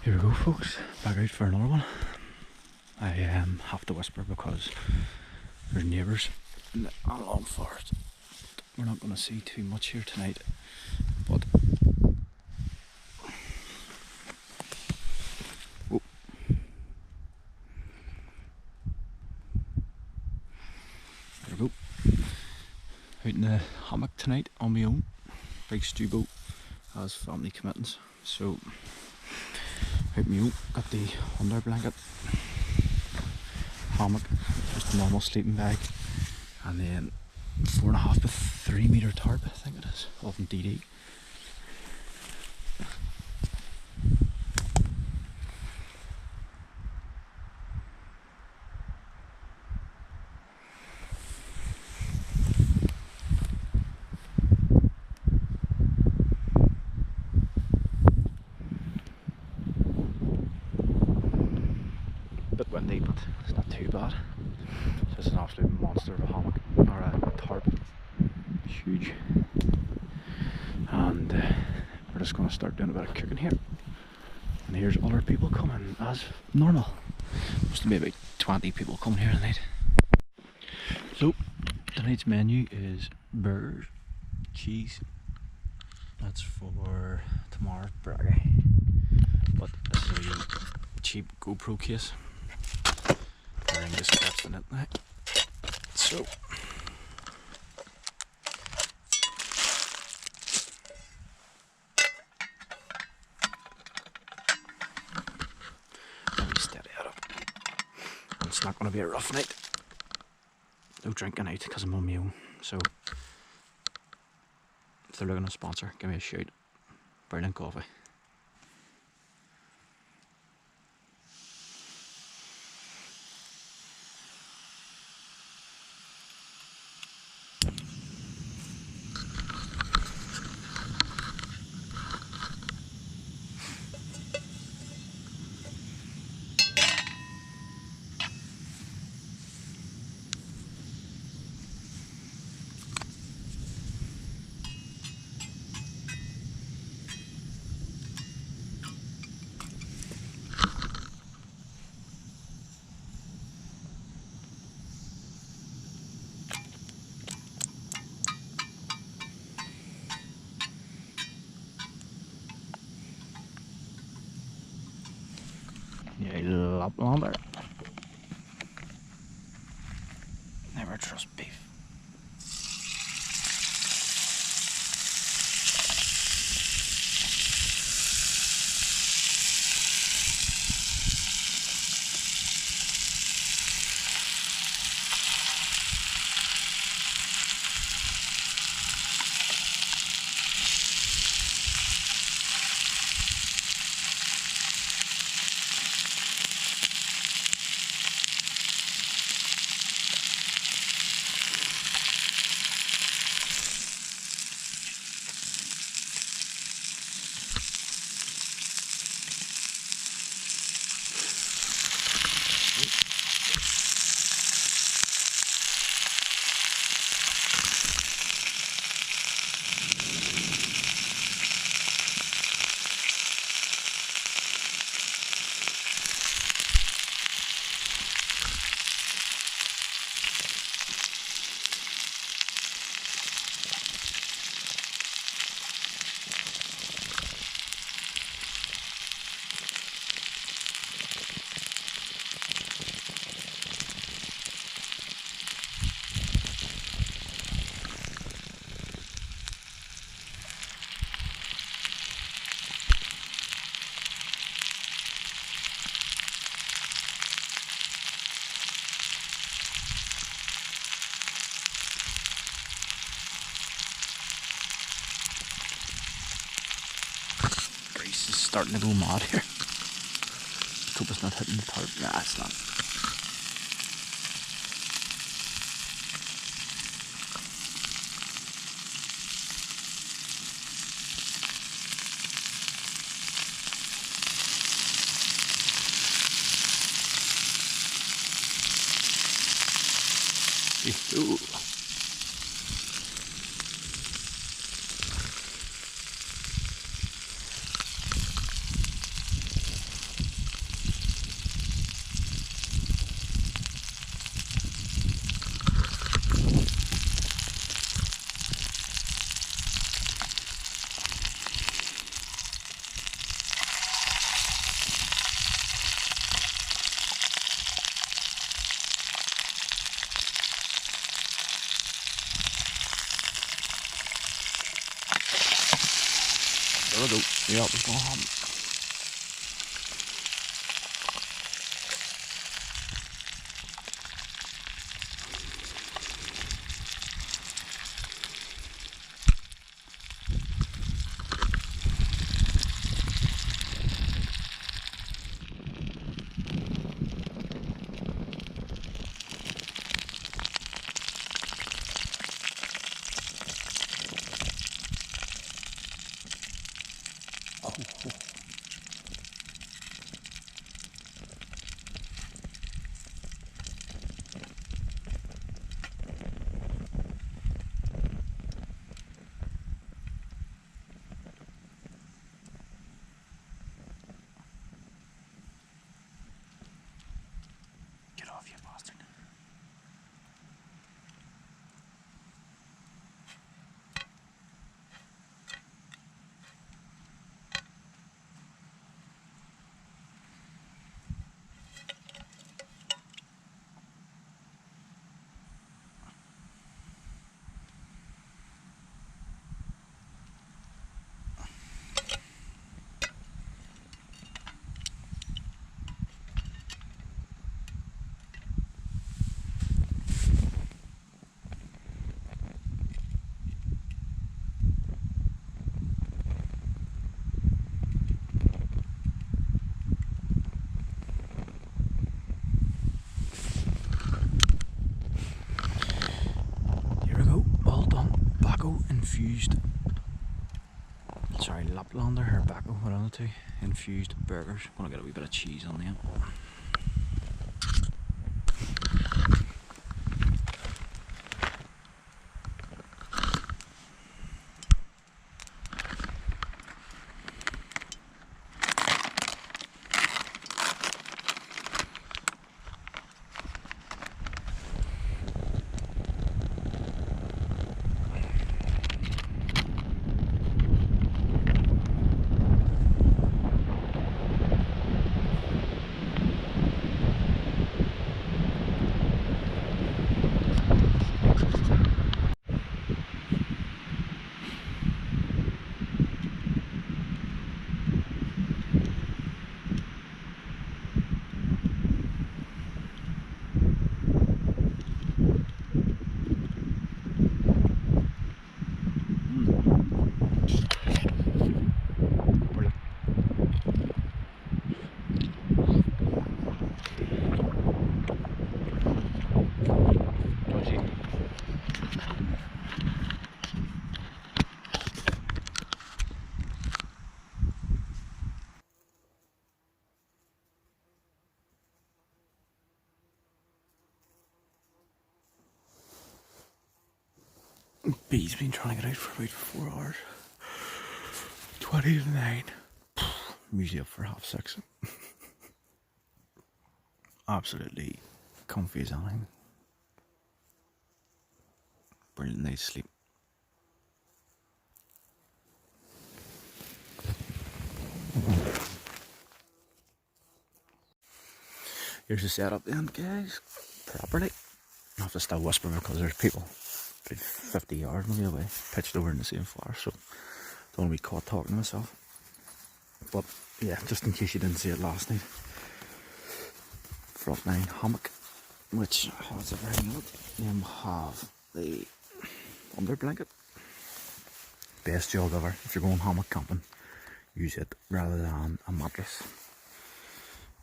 Here we go, folks, back out for another one. I have to whisper because there's neighbours in the long forest. We're not going to see too much here tonight, but oh. There we go. Out in the hammock tonight on my own. Big stew boat has family commitments, so out my own. Got the Underblanket, hammock, just a normal sleeping bag, and then 4.5 to 3 metre tarp, I think it is, off in DD. Bit windy, but it's not too bad. It's just an absolute monster of a hammock, or a tarp. Huge. And we're just going to start doing a bit of cooking here. And here's other people coming as normal. Must be about 20 people coming here tonight. So tonight's menu is burgers, cheese. That's for tomorrow's burger. But this is a cheap GoPro case. Wearing this clips in it now. So let me steady it up. It's not going to be a rough night. No drinking out because I'm on my own. So if they're looking to sponsor, give me a shout. Brilliant coffee. Yeah, Laplander. Never trust beef. Is starting to go mad here. Let's hope it's not hitting the tarp. Nah, it's not. Ooh. There we go. Yeah, it was going to happen. Get off, you bastard. Infused, sorry, Laplander or Bacco, one of the two. Infused burgers. I'm gonna get a wee bit of cheese on them. Bee's been trying to get out for about 4 hours. 20 to 9. I'm usually up for 6:30. Absolutely comfy as anything. Brilliant night's sleep. Here's the setup then, guys. Properly. I have to still whisper because there's people about 50 yards maybe away, pitched over in the same floor, so don't want to be caught talking to myself. But yeah, just in case you didn't see it last night, Frontline Hammock, which has everything in it. Then we have the Underblanket. Best job ever. If you're going hammock camping, use it rather than a mattress.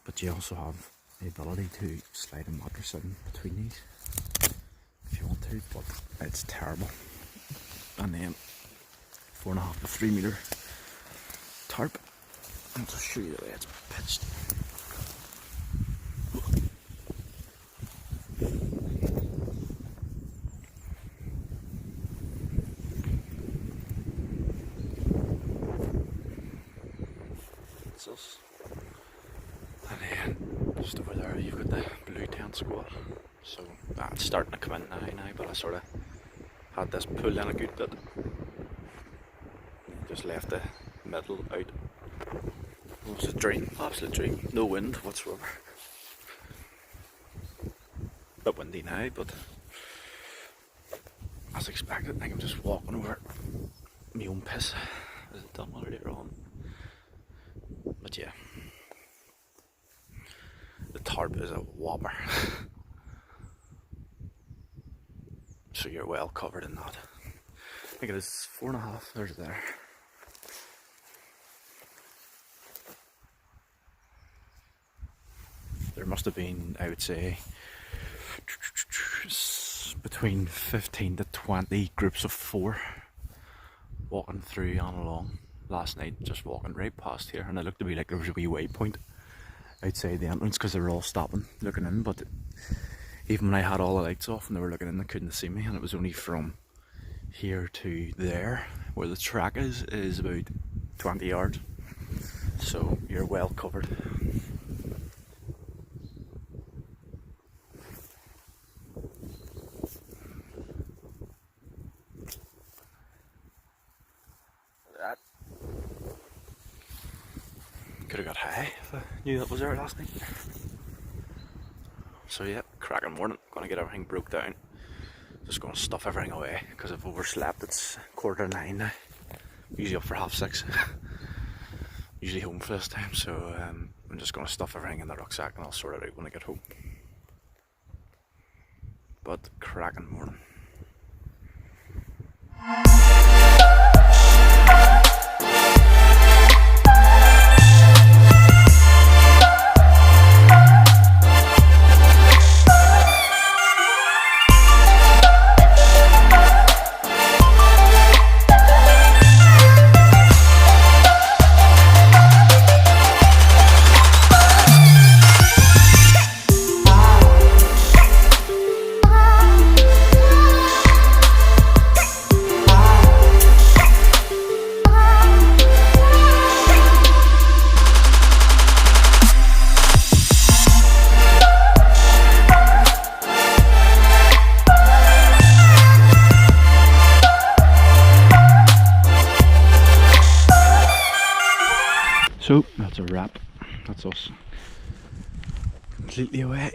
But you also have the ability to slide a mattress in between these if you want to, but it's terrible. And then 4.5 to 3 meter tarp. I'll just show you the way it's pitched. It's us. And then just over there you've got the blue tent squad. So that's starting to come in now, but I sort of had this pull in a good bit. Just left the middle out. It was a dream, absolute dream. No wind whatsoever. A bit windy now, but as expected. I think I'm just walking over my own piss, as I've done earlier on. Tarp is a whopper. So you're well covered in that. I think it is 4.5, there's there. There must have been, I would say, between 15 to 20 groups of 4 walking through and along last night, just walking right past here, and it looked to be like there was a wee waypoint outside the entrance because they were all stopping looking in, but even when I had all the lights off and they were looking in, they couldn't see me, and it was only from here to there where the track is about 20 yards, so you're well covered. That could have got high if I knew that was there last night. So yeah, cracking morning. Gonna get everything broke down. Just gonna stuff everything away because I've overslept. It's 9:15 now. Usually up for 6:30. Usually home for this time, so I'm just gonna stuff everything in the rucksack and I'll sort it out when I get home. But cracking morning. So that's a wrap. That's us completely away.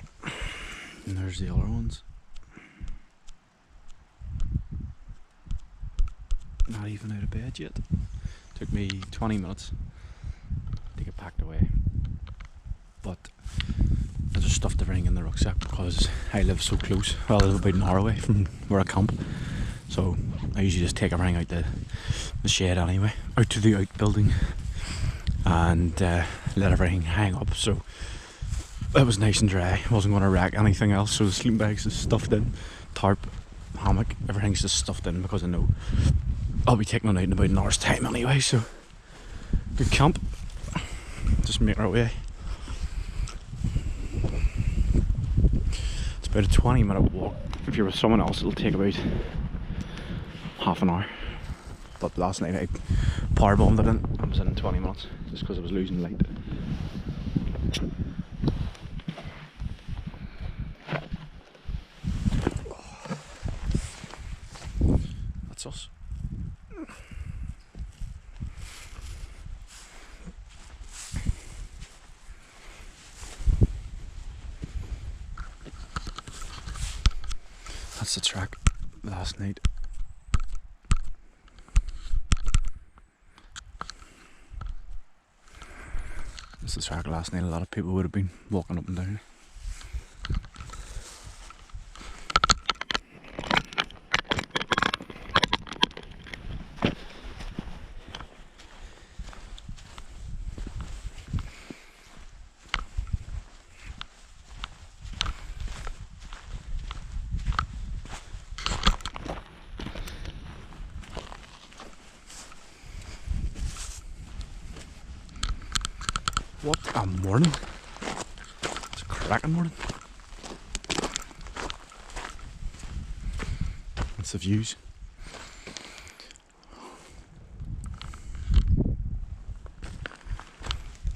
And there's the other ones. Not even out of bed yet. Took me 20 minutes to get packed away. But I just stuffed everything in the rucksack because I live so close. Well, I live about an hour away from where I camp. So I usually just take everything out the shed anyway, out to the outbuilding, and let everything hang up, so it was nice and dry. Wasn't going to wreck anything else, so the sleeping bags is stuffed in, tarp, hammock, everything's just stuffed in because I know I'll be taking it out in about an hour's time anyway. So good camp, just making our way. It's about a 20-minute walk. If you're with someone else it'll take about half an hour, but last night I power bombed it in. I was in 20 minutes just because I was losing light. That's us. That's the track last night. That's the track last night. A lot of people would have been walking up and down. What a morning. It's a cracking morning. That's the views.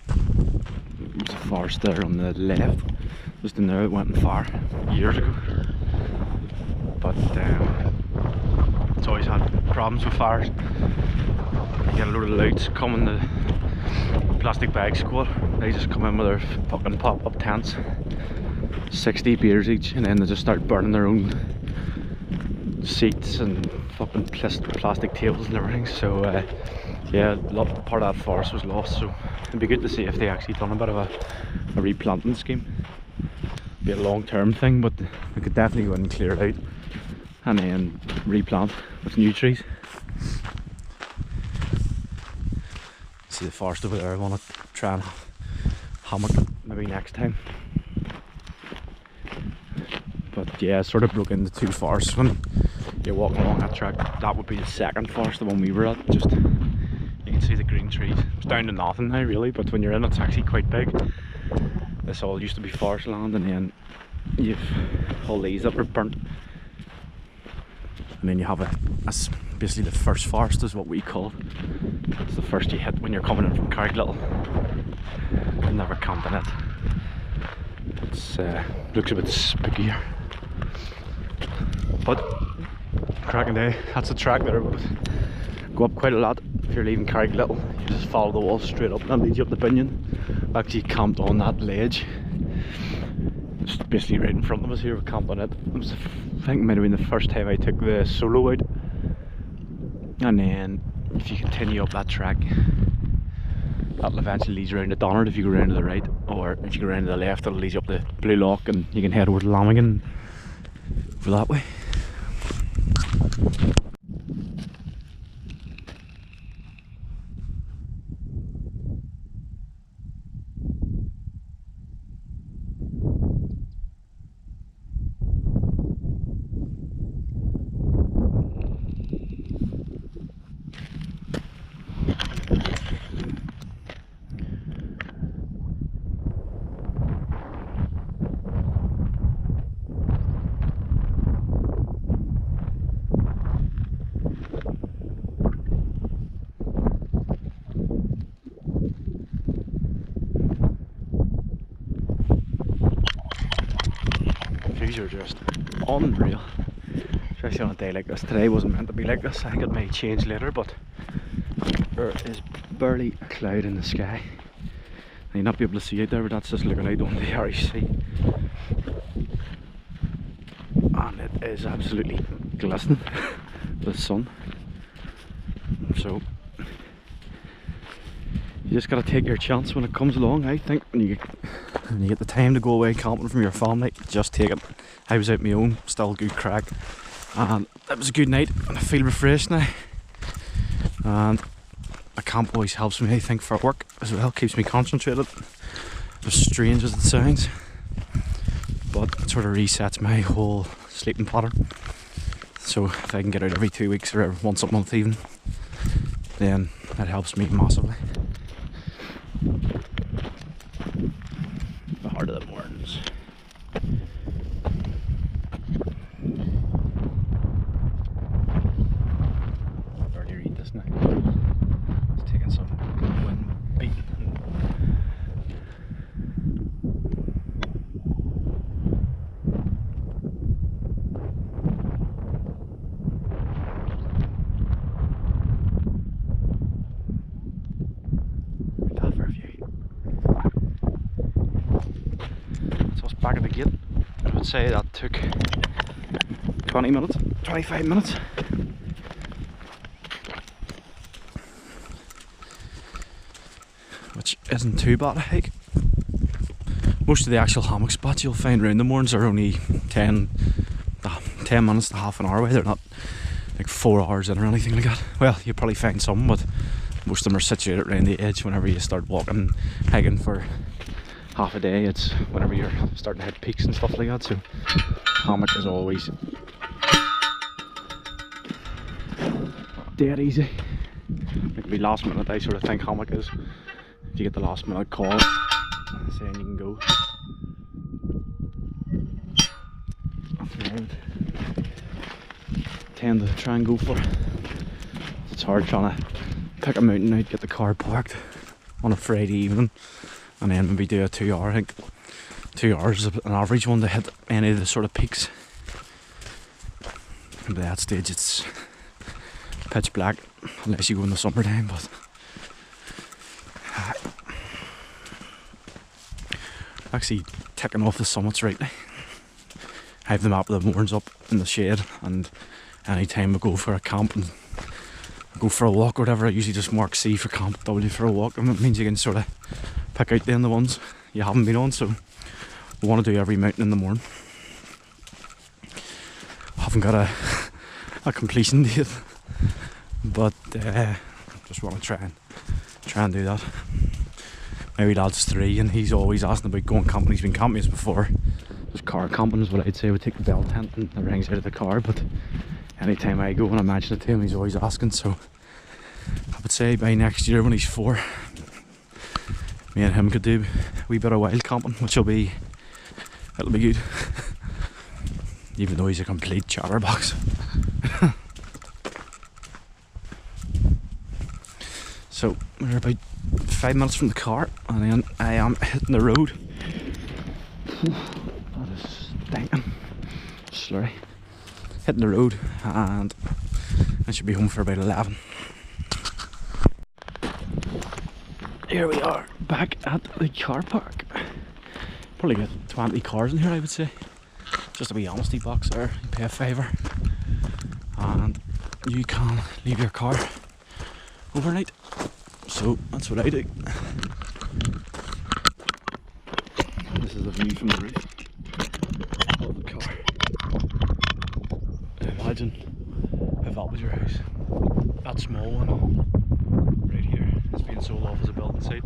There's a forest there on the left. Just in there, it went far years ago. But it's always had problems with fires. You get a load of louds coming, the plastic bag squad. They just come in with their fucking pop-up tents, 60 beers each, and then they just start burning their own seats and fucking plastic tables and everything. So yeah, part of that forest was lost, so it'd be good to see if they actually done a bit of a replanting scheme. be a long-term thing, but we could definitely go in and clear it out and then replant with new trees. See the forest over there. I want to try and hammock it maybe next time. But yeah, it's sort of broke into two forests. When you're walking along that track, that would be the second forest, the one we were at. Just you can see the green trees. It's down to nothing now really, but when you're in it's actually quite big. This all used to be forest land, and then you've all these that were burnt. And then you have that's basically the first forest is what we call it. It's the first you hit when you're coming in from Carrickliddle. I've never camped in it. It's looks a bit spookier. But cracking day, that's the track there. But go up quite a lot if you're leaving Carrickliddle. You just follow the wall straight up and that leads you up the Binion. We actually camped on that ledge. It's basically right in front of us here. We camped on it. It was, I think it might have been the first time I took the Solo out. And then if you continue up that track, that'll eventually lead you around to Donard if you go around to the right, or if you go around to the left, it'll lead you up the Blue Lock and you can head over to Lamigan over that way. These are just unreal, especially on a day like this. Today wasn't meant to be like this. I think it may change later, but there is barely a cloud in the sky. You'll not be able to see it there, but that's just looking out on the Irish Sea. And it is absolutely glistening with the sun. So you just gotta take your chance when it comes along. I think when you get the time to go away camping from your family, just take it. I was out my own, still good crack, and it was a good night and I feel refreshed now. And a camp always helps me, I think, for work as well, keeps me concentrated, as strange as it sounds, but it sort of resets my whole sleeping pattern. So if I can get out every 2 weeks or once a month even, then that helps me massively. The heart of the mornings. I've already read this now. It's taking some wind beat. Back at the gate. I would say that took 20 minutes, 25 minutes. Which isn't too bad a hike. Most of the actual hammock spots you'll find around the mornings are only 10 minutes to half an hour away. They're not like 4 hours in or anything like that. Well, you'll probably find some, but most of them are situated around the edge whenever you start walking, hiking for half a day. It's whenever you're starting to hit peaks and stuff like that, so hammock is always dead easy. It can be last minute, I sort of think hammock is. If you get the last minute call saying you can go, that's what I would tend to try and go for. It's hard trying to pick a mountain out, get the car parked on a Friday evening, and then maybe do a 2 hour. I think 2 hours is an average one to hit any of the sort of peaks. And by that stage it's pitch black unless you go in the summertime, but actually ticking off the summits right now. I have the map of the moorings up in the shade, and any time I go for a camp and go for a walk or whatever, I usually just mark C for camp, W for a walk, and it means you can sort of pick out then the ones you haven't been on. So We want to do every mountain in the morning. I haven't got a completion date, but just want to try and do that. My wee lad's 3 and he's always asking about going camping. He's been camping us before. Just car camping is what I'd say. We take the bell tent and the rings out of the car, but anytime I go and I mention it to him, he's always asking. So I would say by next year when he's 4, me and him could do a wee bit of wild camping, which it'll be good. Even though he's a complete chatterbox. So we're about 5 minutes from the car and then I am hitting the road. That is stinking. Slurry. Hitting the road and I should be home for about 11. Here we are, back at the car park. Probably got 20 cars in here, I would say. Just a wee honesty box there, you pay a favour and you can leave your car overnight. So that's what I do. This is the view from the roof of the car. Imagine if that was your house. That small one right here is being sold off as a building site.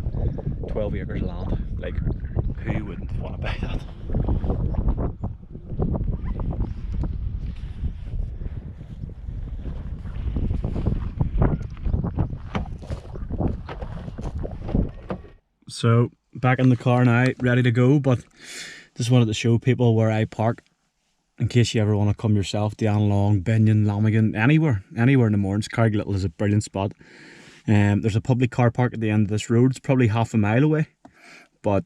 12 acres of land. Like, who wouldn't want to buy that? So back in the car now, ready to go, but just wanted to show people where I park in case you ever want to come yourself. Dandenong, Binion, Lamigan, anywhere in the mornings. Carriglittle is a brilliant spot. There's a public car park at the end of this road. It's probably half a mile away, but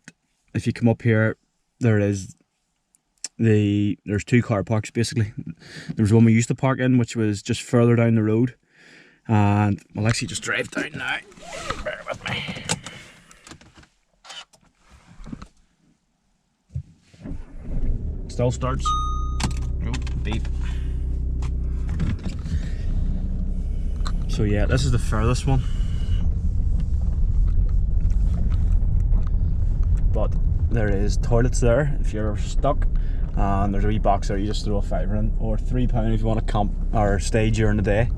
if you come up here, there's 2 car parks basically. There was one we used to park in, which was just further down the road, and I'll actually just drive down now. Bear with me. Still starts. Oh, beep. So yeah, this is the furthest one. But there is toilets there if you're ever stuck. And there's a wee box there you just throw a £5 in, or £3 if you want to camp or stay during the day.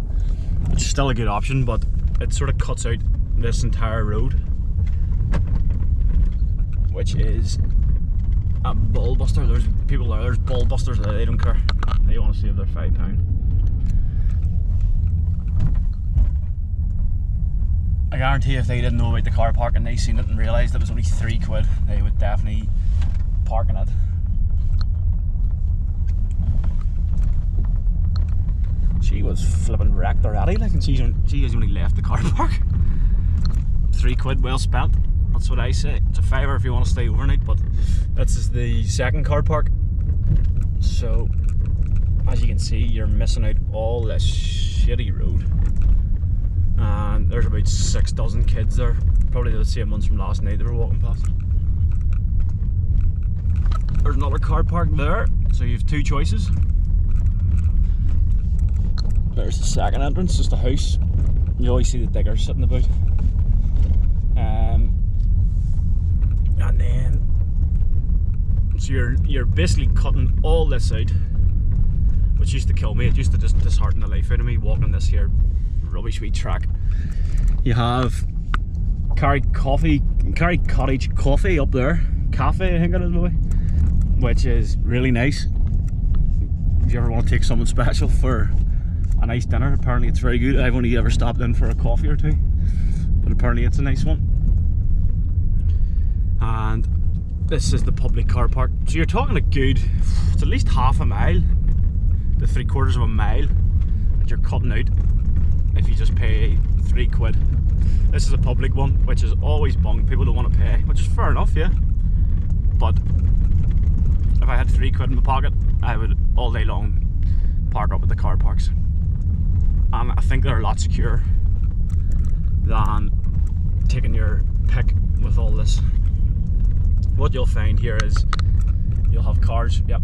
Which is still a good option, but it sort of cuts out this entire road, which is a ball buster. There's people there, there's ball busters there, they don't care. They want to save their £5. I guarantee if they didn't know about the car park and they seen it and realised it was only £3, they would definitely park in it. She was flipping wrecked already, like, and she has only left the car park. £3 well spent. That's what I say. It's a £5 if you want to stay overnight, but this is the second car park. So, as you can see, you're missing out all this shitty road. And there's about 6 dozen kids there. Probably the same ones from last night they were walking past. There's another car park there, so you have 2 choices. There's the second entrance, just a house. You always see the diggers sitting about. And then, so you're basically cutting all this out, which used to kill me. It used to just dishearten the life out of me walking this here rubbish wee track. You have Carry Cottage Coffee up there, cafe I think it is, boy, which is really nice. If you ever want to take someone special for a nice dinner, apparently it's very good. I've only ever stopped in for a coffee or 2, but apparently it's a nice one. And this is the public car park. So you're talking a good, it's at least half a mile to 3/4 of a mile that you're cutting out if you just pay £3. This is a public one, which is always bunged. People don't want to pay, which is fair enough, yeah. But if I had £3 in my pocket, I would all day long park up at the car parks. And I think they're a lot secure than taking your pick with all this. What you'll find here is you'll have cars, yep,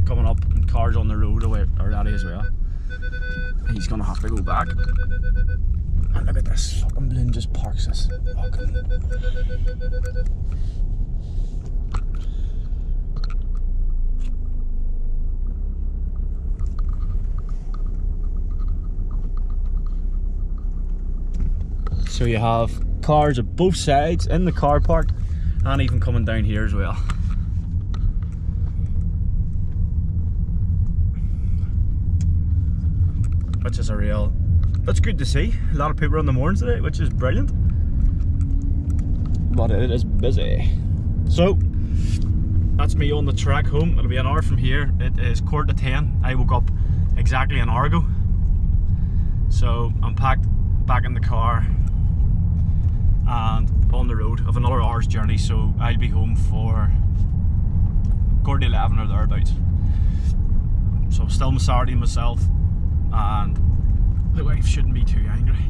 coming up, and cars on the road already as well. He's gonna have to go back. And look at this, fucking balloon just parks this fucking. So you have cars at both sides in the car park, and even coming down here as well. Which is that's good to see. A lot of people on the mornings today, which is brilliant. But it is busy. So that's me on the track home. It'll be an hour from here. It is 9:45. I woke up exactly an hour ago. So I'm packed back in the car and on the road. I have another hour's journey, so I'll be home for 11 or thereabouts. So I'm still Saturday myself, and the wife shouldn't be too angry.